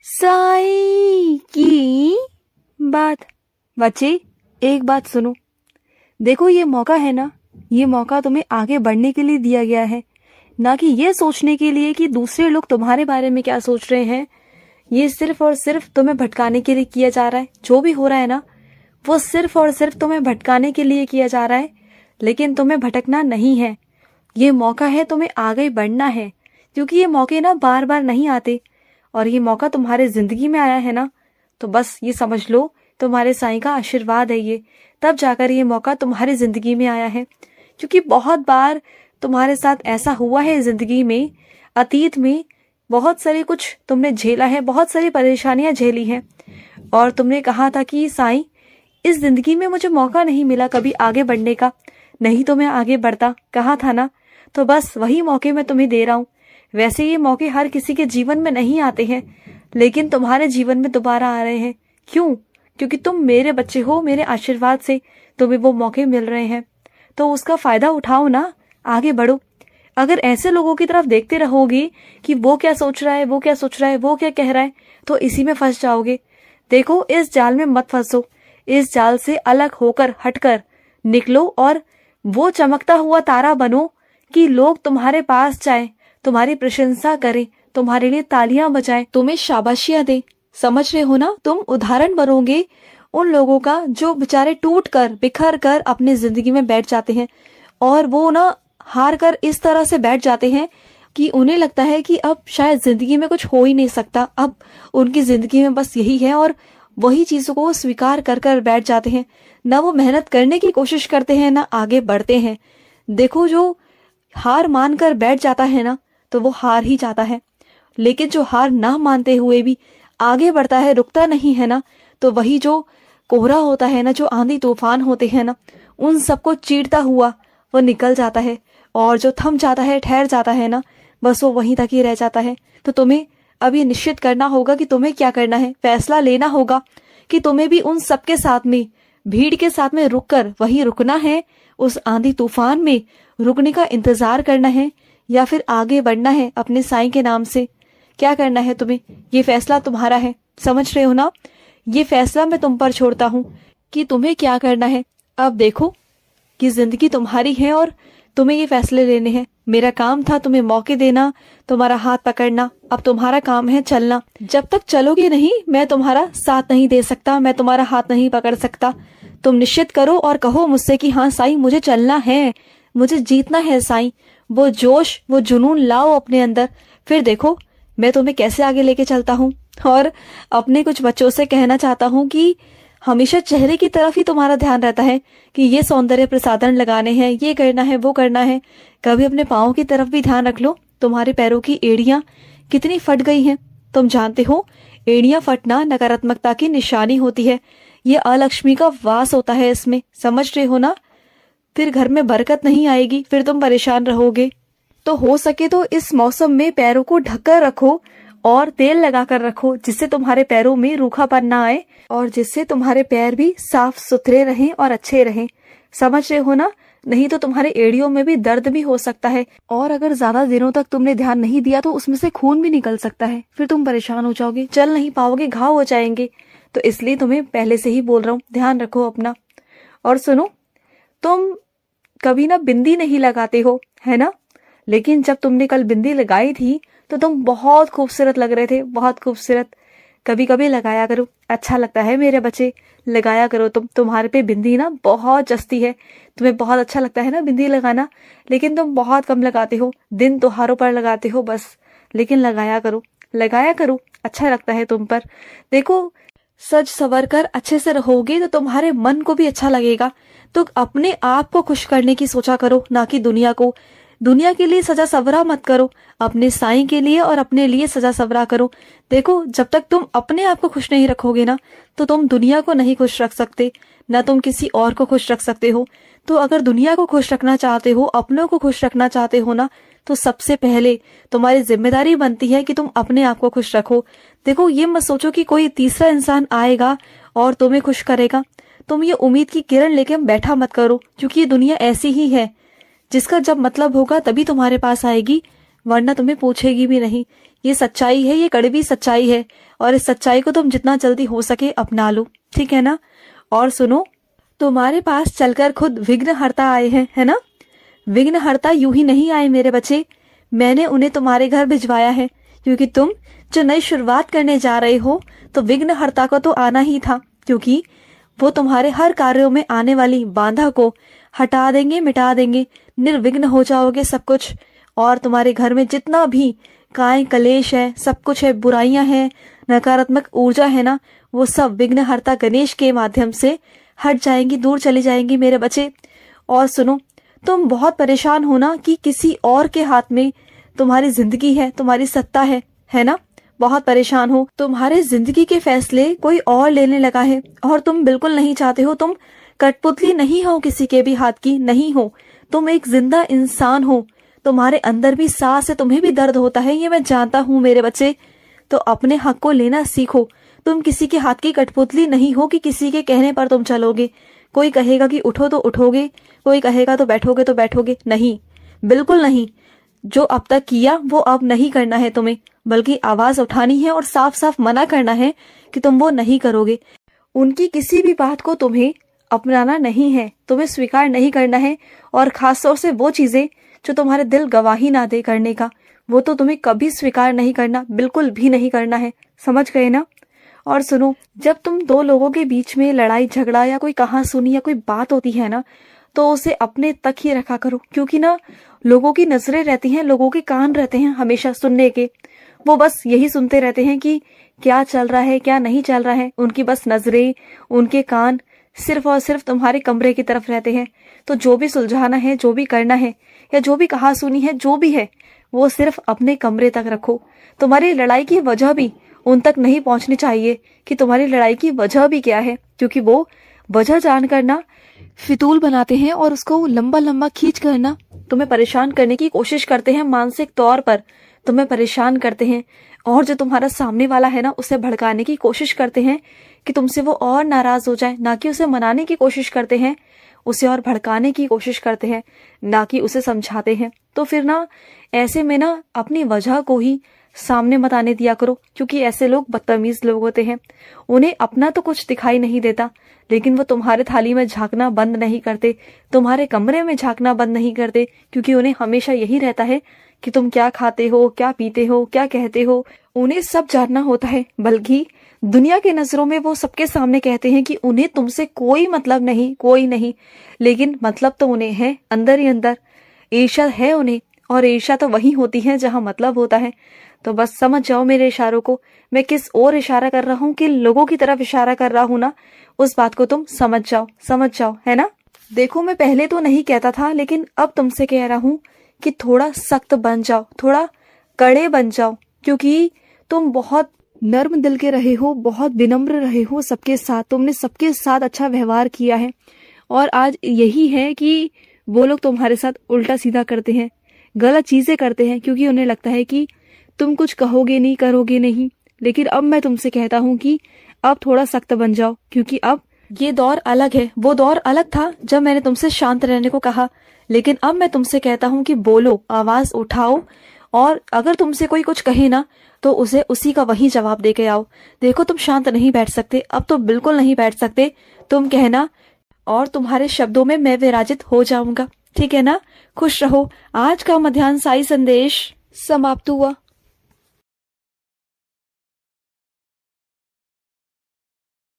साई की बात। बच्चे एक बात सुनो, देखो ये मौका है ना, ये मौका तुम्हें आगे बढ़ने के लिए दिया गया है, ना कि ये सोचने के लिए कि दूसरे लोग तुम्हारे बारे में क्या सोच रहे हैं। ये सिर्फ और सिर्फ तुम्हें भटकाने के लिए किया जा रहा है। जो भी हो रहा है ना, वो सिर्फ और सिर्फ तुम्हें भटकाने के लिए किया जा रहा है, लेकिन तुम्हें भटकना नहीं है। ये मौका है, तुम्हें आगे बढ़ना है, क्योंकि ये मौके ना बार बार नहीं आते। और ये मौका तुम्हारे जिंदगी में आया है ना, तो बस ये समझ लो तुम्हारे साईं का आशीर्वाद है ये, तब जाकर ये मौका तुम्हारी जिंदगी में आया है। क्योंकि बहुत बार तुम्हारे साथ ऐसा हुआ है जिंदगी में, अतीत में बहुत सारे कुछ तुमने झेला है, बहुत सारी परेशानियां झेली हैं, और तुमने कहा था कि साईं इस जिंदगी में मुझे मौका नहीं मिला कभी आगे बढ़ने का, नहीं तो मैं आगे बढ़ता, कहा था ना। तो बस वही मौके मैं तुम्हें दे रहा हूँ। वैसे ये मौके हर किसी के जीवन में नहीं आते हैं, लेकिन तुम्हारे जीवन में दोबारा आ रहे हैं। क्यों? क्योंकि तुम मेरे बच्चे हो, मेरे आशीर्वाद से तुम्हें वो मौके मिल रहे हैं, तो उसका फायदा उठाओ ना, आगे बढ़ो। अगर ऐसे लोगों की तरफ देखते रहोगे कि वो क्या सोच रहा है, वो क्या सोच रहा है, वो क्या कह रहा है, तो इसी में फंस जाओगे। देखो, इस जाल में मत फंसो, इस जाल से अलग होकर हटकर निकलो और वो चमकता हुआ तारा बनो कि लोग तुम्हारे पास जाएं, तुम्हारी प्रशंसा करें, तुम्हारे लिए तालियां बजाएं, तुम्हें शाबाशियां दें। समझ रहे हो ना? तुम उदाहरण बनोगे उन लोगों का जो बेचारे टूट कर बिखर कर अपनी जिंदगी में बैठ जाते हैं, और वो ना हार कर इस तरह से बैठ जाते हैं कि उन्हें लगता है कि अब शायद जिंदगी में कुछ हो ही नहीं सकता, अब उनकी जिंदगी में बस यही है, और वही चीजों को स्वीकार कर कर बैठ जाते हैं। ना वो मेहनत करने की कोशिश करते हैं, ना आगे बढ़ते हैं। देखो, जो हार मान कर बैठ जाता है ना, तो वो हार ही जाता है, लेकिन जो हार ना मानते हुए भी आगे बढ़ता है, रुकता नहीं है ना, तो वही जो कोहरा होता है ना, जो आंधी तूफान होते हैं ना, उन सबको चीरता हुआ वो निकल जाता है, और जो थम जाता है, ठहर जाता है ना, बस वो वहीं तक ही रह जाता है। तो तुम्हें अब ये निश्चित करना होगा कि तुम्हें क्या करना है। फैसला लेना होगा कि तुम्हें भी उन सबके साथ में, भीड़ के साथ में रुककर वहीं रुकना है, उस आंधी तूफान में रुकने का इंतजार करना है, या फिर आगे बढ़ना है अपने साईं के नाम से। क्या करना है तुम्हें, ये फैसला तुम्हारा है। समझ रहे हो ना? ये फैसला मैं तुम पर छोड़ता हूँ कि तुम्हें क्या करना है। अब देखो कि जिंदगी तुम्हारी है और तुम्हें ये फैसले लेने हैं। मेरा काम था तुम्हें मौके देना, तुम्हारा हाथ पकड़ना, अब तुम्हारा काम है चलना। जब तक चलोगे नहीं, मैं तुम्हारा साथ नहीं दे सकता, मैं तुम्हारा हाथ नहीं पकड़ सकता। तुम निश्चित करो और कहो मुझसे कि हाँ साईं, मुझे चलना है, मुझे जीतना है साईं। वो जोश, वो जुनून लाओ अपने अंदर, फिर देखो मैं तुम्हें कैसे आगे लेके चलता हूँ। और अपने कुछ बच्चों से कहना चाहता हूँ कि हमेशा चेहरे की तरफ ही तुम्हारा ध्यान रहता है कि ये सौंदर्य प्रसाधन लगाने हैं, ये करना है, वो करना है। कभी अपने पाँव की तरफ भी ध्यान रख लो। तुम्हारे पैरों की एड़ियां कितनी फट गई हैं, तुम जानते हो? एड़ियां फटना नकारात्मकता की निशानी होती है, ये अलक्ष्मी का वास होता है इसमें। समझ रहे हो ना? फिर घर में बरकत नहीं आएगी, फिर तुम परेशान रहोगे। तो हो सके तो इस मौसम में पैरों को ढककर रखो और तेल लगाकर रखो, जिससे तुम्हारे पैरों में रूखापन ना आए और जिससे तुम्हारे पैर भी साफ सुथरे रहें और अच्छे रहें। समझ रहे हो ना? नहीं तो तुम्हारे एड़ियों में भी दर्द भी हो सकता है, और अगर ज्यादा दिनों तक तुमने ध्यान नहीं दिया तो उसमें से खून भी निकल सकता है, फिर तुम परेशान हो जाओगे, चल नहीं पाओगे, घाव हो जाएंगे। तो इसलिए तुम्हें पहले से ही बोल रहा हूँ, ध्यान रखो अपना। और सुनो, तुम कभी ना बिंदी नहीं लगाते हो, है ना? लेकिन जब तुमने कल बिंदी लगाई थी तो तुम बहुत खूबसूरत लग रहे थे, बहुत खूबसूरत। कभी कभी लगाया करो, अच्छा लगता है मेरे बच्चे, लगाया करो। तुम्हारे पे बिंदी ना बहुत जचती है, तुम्हें बहुत अच्छा लगता है ना बिंदी लगाना, लेकिन तुम बहुत कम लगाते हो, दिन त्योहारों पर लगाते हो बस। लेकिन लगाया करो, लगाया करो, अच्छा लगता है तुम पर। देखो, सज सवर कर अच्छे से रहोगे तो तुम्हारे मन को भी अच्छा लगेगा। तो अपने आप को खुश करने की सोचा करो, ना कि दुनिया को। दुनिया के लिए सजा सवरा मत करो, अपने साईं के लिए और अपने लिए सजा सवरा करो। देखो, जब तक तुम अपने आप को खुश नहीं रखोगे ना, तो तुम दुनिया को नहीं खुश रख सकते, ना तुम किसी और को खुश रख सकते हो। तो अगर दुनिया को खुश रखना चाहते हो, अपनों को खुश रखना चाहते हो ना, तो सबसे पहले तुम्हारी जिम्मेदारी बनती है कि तुम अपने आप को खुश रखो। देखो, ये मत सोचो कि कोई तीसरा इंसान आएगा और तुम्हें खुश करेगा। तुम ये उम्मीद की किरण लेके बैठा मत करो, क्योंकि ये दुनिया ऐसी ही है, जिसका जब मतलब होगा तभी तुम्हारे पास आएगी, वरना तुम्हें पूछेगी भी नहीं। ये सच्चाई है, ये कड़वी सच्चाई है, और इस सच्चाई को तुम जितना जल्दी हो सके अपना लो, ठीक है ना। और सुनो, तुम्हारे पास चलकर खुद विघ्नहर्ता आए हैं, है ना। विघ्नहर्ता यूं ही नहीं आए मेरे बच्चे, मैंने उन्हें तुम्हारे घर भिजवाया है, क्योंकि तुम जो नई शुरुआत करने जा रहे हो तो विघ्नहर्ता को तो आना ही था, क्योंकि वो तुम्हारे हर कार्यों में आने वाली बाधा को हटा देंगे, मिटा देंगे, निर्विघ्न हो जाओगे सब कुछ। और तुम्हारे घर में जितना भी काय कलेश है, सब कुछ है, बुराइयां हैं, नकारात्मक ऊर्जा है ना, वो सब विघ्नहर्ता गणेश के माध्यम से हट जाएंगी, दूर चली जाएंगी मेरे बच्चे। और सुनो, तुम बहुत परेशान हो ना कि किसी और के हाथ में तुम्हारी जिंदगी है, तुम्हारी सत्ता है ना। बहुत परेशान हो, तुम्हारे जिंदगी के फैसले कोई और लेने लगा है, और तुम बिल्कुल नहीं चाहते हो। तुम कठपुतली नहीं हो किसी के भी हाथ की, नहीं हो। तुम एक जिंदा इंसान हो, तुम्हारे अंदर भी सांस है, तुम्हें भी दर्द होता है, ये मैं जानता हूँ मेरे बच्चे। तो अपने हक को लेना सीखो। तुम किसी के हाथ की कठपुतली नहीं हो कि किसी के कहने पर तुम चलोगे। कोई कहेगा कि उठो तो उठोगे, कोई कहेगा तो बैठोगे, नहीं, बिल्कुल नहीं। जो अब तक किया वो अब नहीं करना है तुम्हें, बल्कि आवाज उठानी है और साफ साफ मना करना है कि तुम वो नहीं करोगे। उनकी किसी भी बात को तुम्हें अपनाना नहीं है, तुम्हें स्वीकार नहीं करना है। और खासतौर से वो चीजें जो तुम्हारे दिल गवाही ना दे करने का, वो तो तुम्हें कभी स्वीकार नहीं करना, बिल्कुल भी नहीं करना है, समझ गए ना। और सुनो, जब तुम दो लोगों के बीच में लड़ाई झगड़ा या कोई कहासुनी या कोई बात होती है ना, तो उसे अपने तक ही रखा करो, क्योंकि ना लोगों की नजरें रहती हैं, लोगों के कान रहते हैं हमेशा सुनने के। वो बस यही सुनते रहते हैं कि क्या चल रहा है, क्या नहीं चल रहा है। उनकी बस नजरें, उनके कान सिर्फ और सिर्फ तुम्हारे कमरे की तरफ रहते हैं। तो जो भी सुलझाना है, जो भी करना है, या जो भी कहासुनी है, जो भी है, वो सिर्फ अपने कमरे तक रखो। तुम्हारी लड़ाई की वजह भी उन तक नहीं पहुंचनी चाहिए कि तुम्हारी लड़ाई की वजह भी क्या है, क्योंकि वो वजह जानकर ना फितूल बनाते हैं और उसको लंबा लंबा खींच कर ना तुम्हें परेशान करने की कोशिश करते हैं, मानसिक तौर पर तुम्हें परेशान करते हैं। और जो तुम्हारा सामने वाला है ना, उसे भड़काने की कोशिश करते हैं कि तुमसे वो और नाराज हो जाए, ना कि उसे मनाने की कोशिश करते हैं, उसे और भड़काने की कोशिश करते हैं, ना कि उसे समझाते हैं। तो फिर ना ऐसे में ना अपनी वजह को ही सामने मत आने दिया करो, क्योंकि ऐसे लोग बदतमीज लोग होते हैं। उन्हें अपना तो कुछ दिखाई नहीं देता, लेकिन वो तुम्हारे थाली में झांकना बंद नहीं करते, तुम्हारे कमरे में झांकना बंद नहीं करते, क्योंकि उन्हें हमेशा यही रहता है कि तुम क्या खाते हो, क्या पीते हो, क्या कहते हो, उन्हें सब जानना होता है। बल्कि दुनिया के नजरों में वो सबके सामने कहते हैं कि उन्हें तुमसे कोई मतलब नहीं, कोई नहीं, लेकिन मतलब तो उन्हें है, अंदर ही अंदर ईर्ष्या है उन्हें। और ईर्ष्या तो वही होती है जहां मतलब होता है। तो बस समझ जाओ मेरे इशारों को, मैं किस ओर इशारा कर रहा हूँ, कि लोगों की तरफ इशारा कर रहा हूँ ना, उस बात को तुम समझ जाओ, है ना। देखो, मैं पहले तो नहीं कहता था, लेकिन अब तुमसे कह रहा हूँ कि थोड़ा सख्त बन जाओ, थोड़ा कड़े बन जाओ, क्योंकि तुम बहुत नर्म दिल के रहे हो, बहुत विनम्र रहे हो सबके साथ, तुमने सबके साथ अच्छा व्यवहार किया है। और आज यही है कि वो लोग तुम्हारे साथ उल्टा सीधा करते हैं, गलत चीजें करते हैं, क्योंकि उन्हें लगता है कि तुम कुछ कहोगे नहीं, करोगे नहीं। लेकिन अब मैं तुमसे कहता हूँ कि अब थोड़ा सख्त बन जाओ, क्योंकि अब ये दौर अलग है। वो दौर अलग था जब मैंने तुमसे शांत रहने को कहा, लेकिन अब मैं तुमसे कहता हूँ कि बोलो, आवाज उठाओ, और अगर तुमसे कोई कुछ कहे ना, तो उसे उसी का वही जवाब दे के आओ। देखो, तुम शांत नहीं बैठ सकते, अब तो बिल्कुल नहीं बैठ सकते। तुम कहना और तुम्हारे शब्दों में मैं विराजित हो जाऊंगा, ठीक है ना। खुश रहो। आज का मध्याह्न साई संदेश समाप्त हुआ।